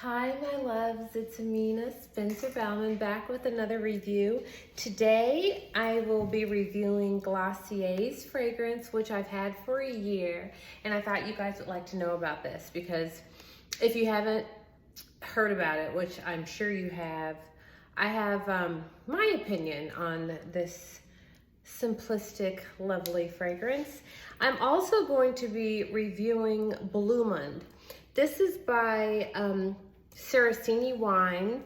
Hi, my loves. It's Amina Spencer-Bauman back with another review. Today, I will be reviewing Glossier's fragrance, which I've had for a year. And I thought you guys would like to know about this because if you haven't heard about it, which I'm sure you have, I have my opinion on this simplistic, lovely fragrance. I'm also going to be reviewing Blumond. This is by Saraceni Wines,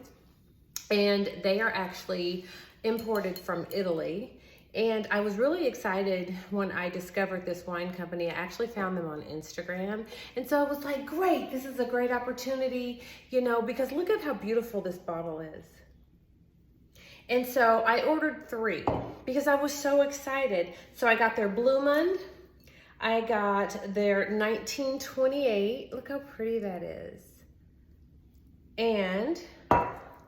and they are actually imported from Italy. And I was really excited when I discovered this wine company. I actually found them on Instagram. And so I was like, great, this is a great opportunity, you know, because look at how beautiful this bottle is. And so I ordered 3 because I was so excited. So I got their Blumond, I got their 1928, look how pretty that is. And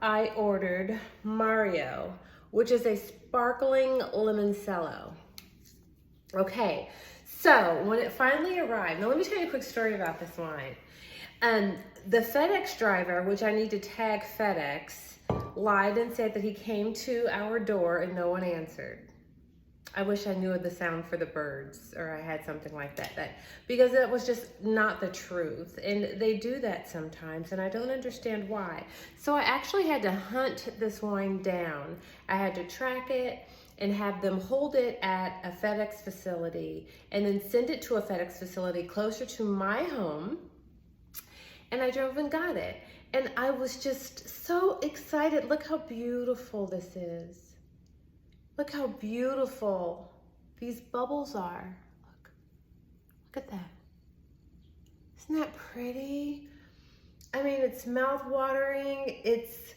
I ordered Mario, which is a sparkling limoncello. Okay, so when it finally arrived, now let me tell you a quick story about this wine. The FedEx driver, which I need to tag FedEx, lied and said that he came to our door and no one answered. I wish I knew the sound for the birds, or I had something like that, because that was just not the truth. And they do that sometimes, and I don't understand why. So I actually had to hunt this wine down. I had to track it and have them hold it at a FedEx facility and then send it to a FedEx facility closer to my home. And I drove and got it. And I was just so excited. Look how beautiful this is. Look how beautiful these bubbles are. Look at that. Isn't that pretty? I mean, it's mouth-watering. It's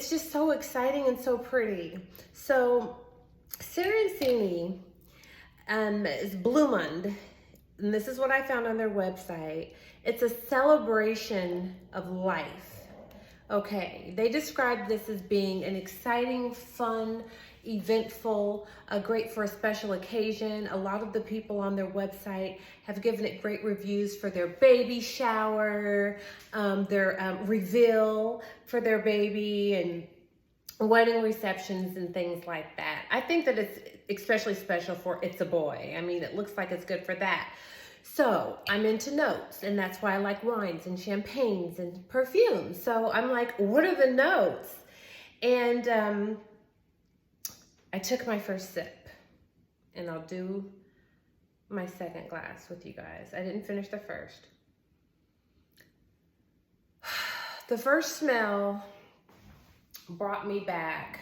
just so exciting and so pretty. So Saraceni is Blumond, and this is what I found on their website. It's a celebration of life. Okay, they described this as being an exciting, fun, eventful, great for a special occasion. A lot of the people on their website have given it great reviews for their baby shower, their reveal for their baby, and wedding receptions and things like that. I think that it's especially special for it's a boy. I mean, it looks like it's good for that. So I'm into notes, and that's why I like wines and champagnes and perfumes. So I'm like, what are the notes? And I took my first sip, and I'll do my second glass with you guys. I didn't finish the first. The first smell brought me back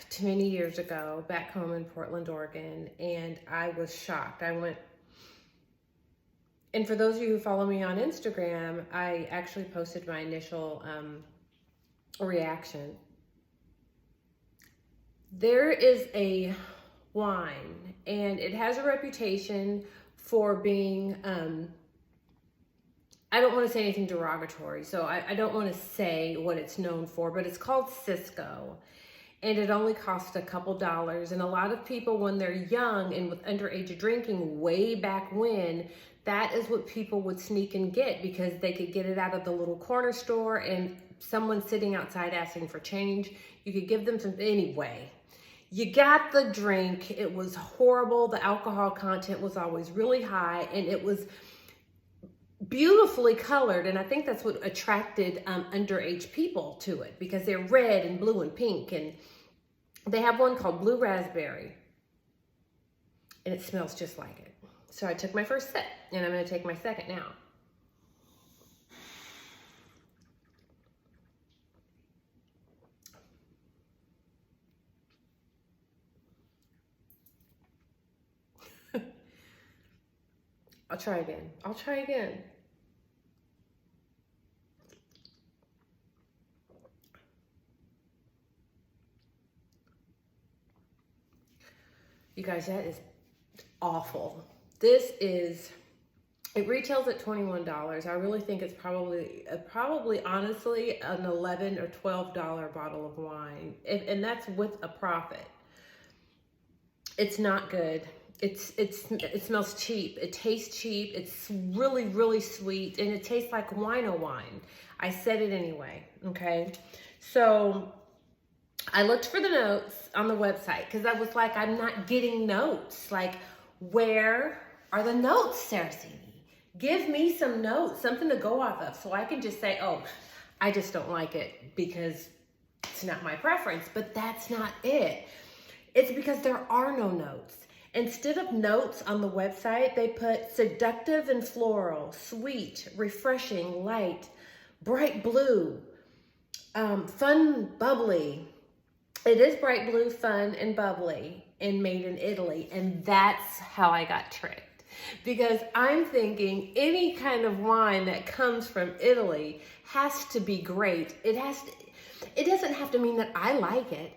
to many years ago, back home in Portland, Oregon, and I was shocked. And for those of you who follow me on Instagram, I actually posted my initial reaction. There is a wine, and it has a reputation for being, I don't want to say anything derogatory, so I don't want to say what it's known for, but it's called Cisco. And it only costs a couple dollars. And a lot of people, when they're young and with underage drinking way back when, that is what people would sneak and get because they could get it out of the little corner store and someone sitting outside asking for change. You could give them some, anyway. You got the drink. It was horrible. The alcohol content was always really high, and it was beautifully colored, and I think that's what attracted underage people to it because they're red and blue and pink, and they have one called Blue Raspberry, and it smells just like it. So I took my first sip, and I'm going to take my second now. I'll try again. You guys, that is awful. It retails at $21. I really think it's probably honestly an $11 or $12 bottle of wine. And that's with a profit. It's not good. it smells cheap. It tastes cheap. It's really, really sweet, and it tastes like wine. I said it anyway, okay? So I looked for the notes on the website because I was like, I'm not getting notes. Like, where are the notes, Saraceni? Give me some notes, something to go off of, so I can just say, oh, I just don't like it because it's not my preference. But that's not it. It's because there are no notes. Instead of notes on the website, they put seductive and floral, sweet, refreshing, light, bright blue, fun, bubbly. It is bright blue, fun, and bubbly, and made in Italy. And that's how I got tricked. Because I'm thinking any kind of wine that comes from Italy has to be great. It doesn't have to mean that I like it.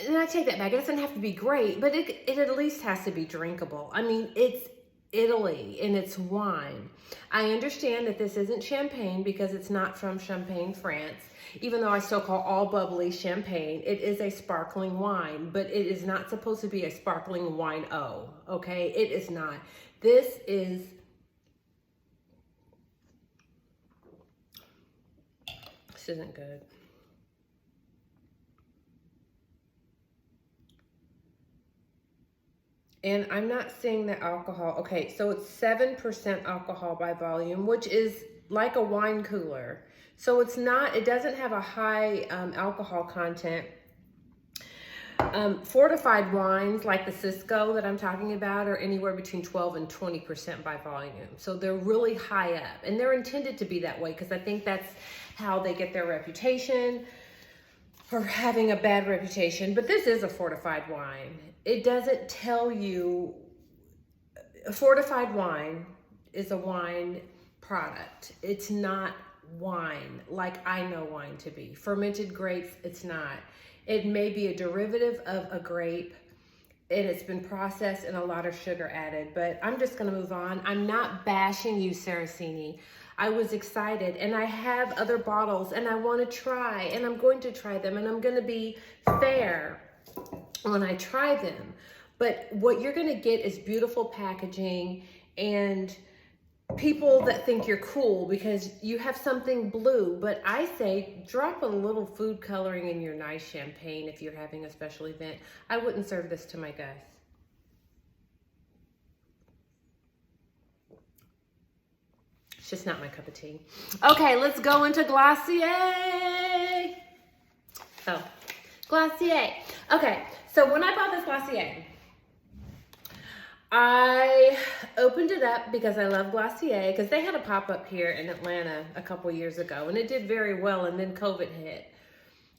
And I take that back. It doesn't have to be great, but it at least has to be drinkable. I mean, it's Italy and it's wine. I understand that this isn't champagne because it's not from Champagne, France. Even though I still call all bubbly champagne, it is a sparkling wine, but it is not supposed to be a sparkling wine. Oh, okay? It is not. This isn't good. And I'm not seeing the alcohol. Okay, so it's 7% alcohol by volume, which is like a wine cooler. So it doesn't have a high alcohol content. Fortified wines like the Cisco that I'm talking about are anywhere between 12 and 20% by volume. So they're really high up, and they're intended to be that way because I think that's how they get their reputation for having a bad reputation. But this is a fortified wine. It doesn't tell you. A fortified wine is a wine product. It's not wine like I know wine to be. Fermented grapes, it's not. It may be a derivative of a grape, and it's been processed and a lot of sugar added, but I'm just gonna move on. I'm not bashing you, Saraceni. I was excited, and I have other bottles, and I wanna try, and I'm going to try them, and I'm gonna be fair when I try them. But what you're gonna get is beautiful packaging and people that think you're cool because you have something blue. But I say drop a little food coloring in your nice champagne if you're having a special event. I wouldn't serve this to my guests. It's just not my cup of tea. Okay, let's go into Glossier. Oh, Glossier. Okay, so when I bought this Glossier, I opened it up because I love Glossier, because they had a pop-up here in Atlanta a couple years ago, and it did very well, and then COVID hit.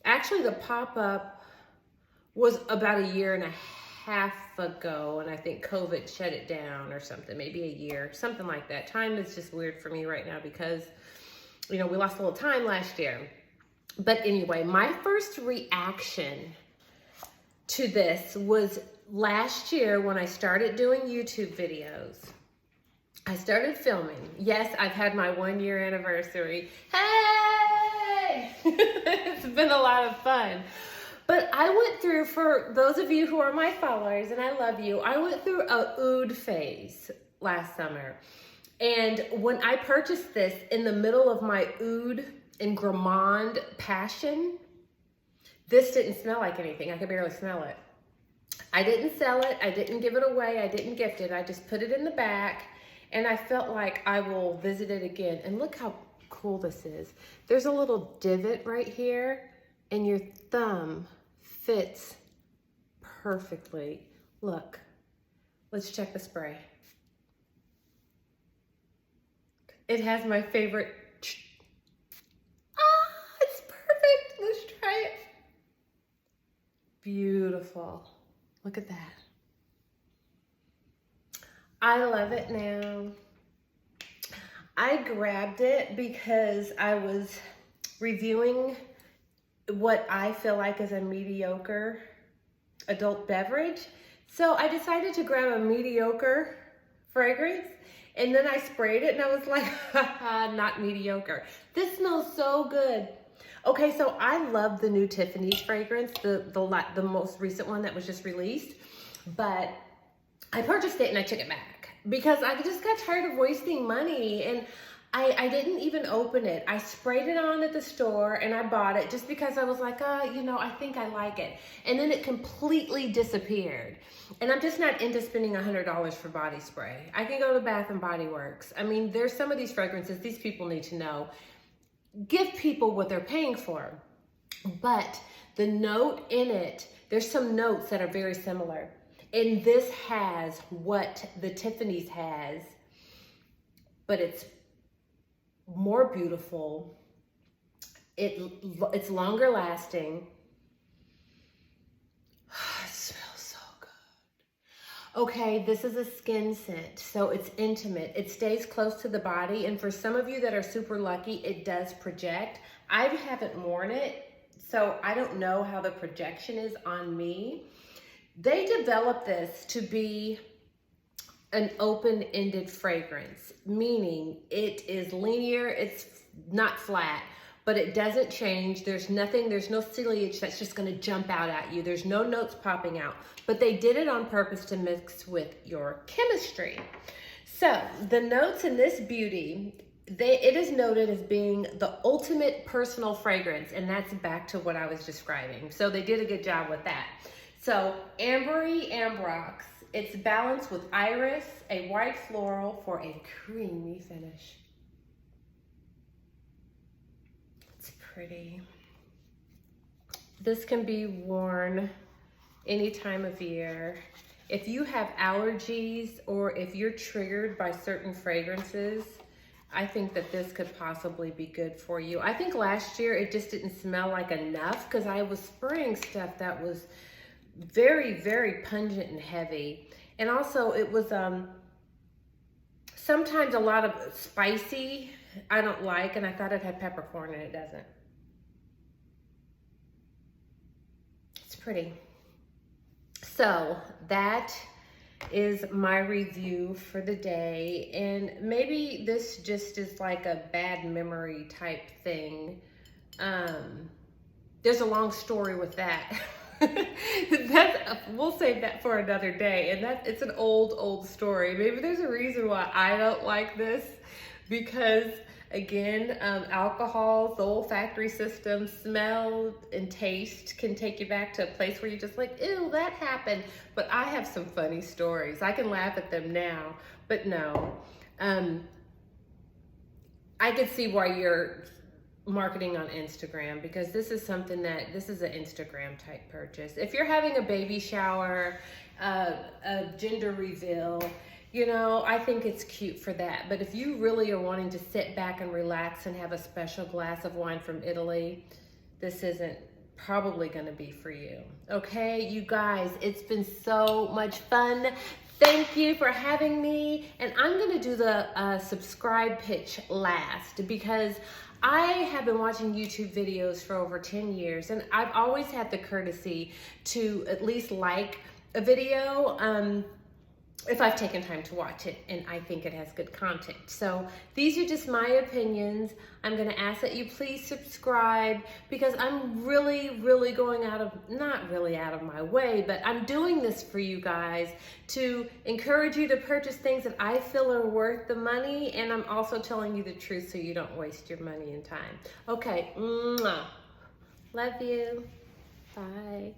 Actually, the pop-up was about a year and a half ago, and I think COVID shut it down or something, maybe a year, something like that. Time is just weird for me right now because, you know, we lost a little time last year. But anyway, my first reaction to this was last year when I started doing YouTube videos. I started filming. Yes, I've had my 1 year anniversary. Hey! It's been a lot of fun. But I went through, for those of you who are my followers, and I love you, I went through a oud phase last summer. And when I purchased this in the middle of my oud and gourmand passion, this didn't smell like anything. I could barely smell it. I didn't sell it. I didn't give it away. I didn't gift it. I just put it in the back, and I felt like I will visit it again. And look how cool this is. There's a little divot right here, and your thumb fits perfectly. Look, let's check the spray. It has my favorite. Ah, it's perfect. Let's try it. Beautiful. Look at that. I love it now. I grabbed it because I was reviewing what I feel like is a mediocre adult beverage. So I decided to grab a mediocre fragrance, and then I sprayed it and I was like, haha, not mediocre. This smells so good. Okay, so I love the new Tiffany's fragrance, the most recent one that was just released, but I purchased it and I took it back because I just got tired of wasting money, and I didn't even open it. I sprayed it on at the store and I bought it just because I was like, you know, I think I like it. And then it completely disappeared. And I'm just not into spending $100 for body spray. I can go to Bath and Body Works. I mean, there's some of these fragrances, these people need to know. Give people what they're paying for. But the note in it, there's some notes that are very similar. And this has what the Tiffany's has, but it's more beautiful. It's longer lasting. It smells so good. Okay, this is a skin scent, so it's intimate. It stays close to the body, and for some of you that are super lucky, it does project. I haven't worn it, so I don't know how the projection is on me. They developed this to be an open-ended fragrance, meaning it is linear, it's not flat, but it doesn't change. There's no ciliage that's just gonna jump out at you. There's no notes popping out, but they did it on purpose to mix with your chemistry. So the notes in this beauty, it is noted as being the ultimate personal fragrance, and that's back to what I was describing. So they did a good job with that. So ambery ambrox, it's balanced with iris, a white floral for a creamy finish. It's pretty. This can be worn any time of year. If you have allergies or if you're triggered by certain fragrances, I think that this could possibly be good for you. I think last year it just didn't smell like enough because I was spraying stuff that was very, very pungent and heavy. And also it was sometimes a lot of spicy I don't like, and I thought it had peppercorn and it doesn't. It's pretty. So that is my review for the day, and maybe this just is like a bad memory type thing. There's a long story with that. We'll save that for another day, and it's an old story. Maybe there's a reason why I don't like this, because again, alcohol, the olfactory system, smell and taste can take you back to a place where you're just like, ew, that happened. But I have some funny stories. I can laugh at them now, but no. I could see why you're marketing on Instagram, because this is something this is an Instagram type purchase. If you're having a baby shower, a gender reveal, you know, I think it's cute for that. But if you really are wanting to sit back and relax and have a special glass of wine from Italy, this isn't probably going to be for you. Okay, you guys, it's been so much fun. Thank you for having me. And I'm going to do the subscribe pitch last, because I have been watching YouTube videos for over 10 years, and I've always had the courtesy to at least like a video if I've taken time to watch it and I think it has good content. So these are just my opinions. I'm going to ask that you please subscribe, because I'm really going not really out of my way, but I'm doing this for you guys to encourage you to purchase things that I feel are worth the money, and I'm also telling you the truth so you don't waste your money and time. Okay, love you. Bye.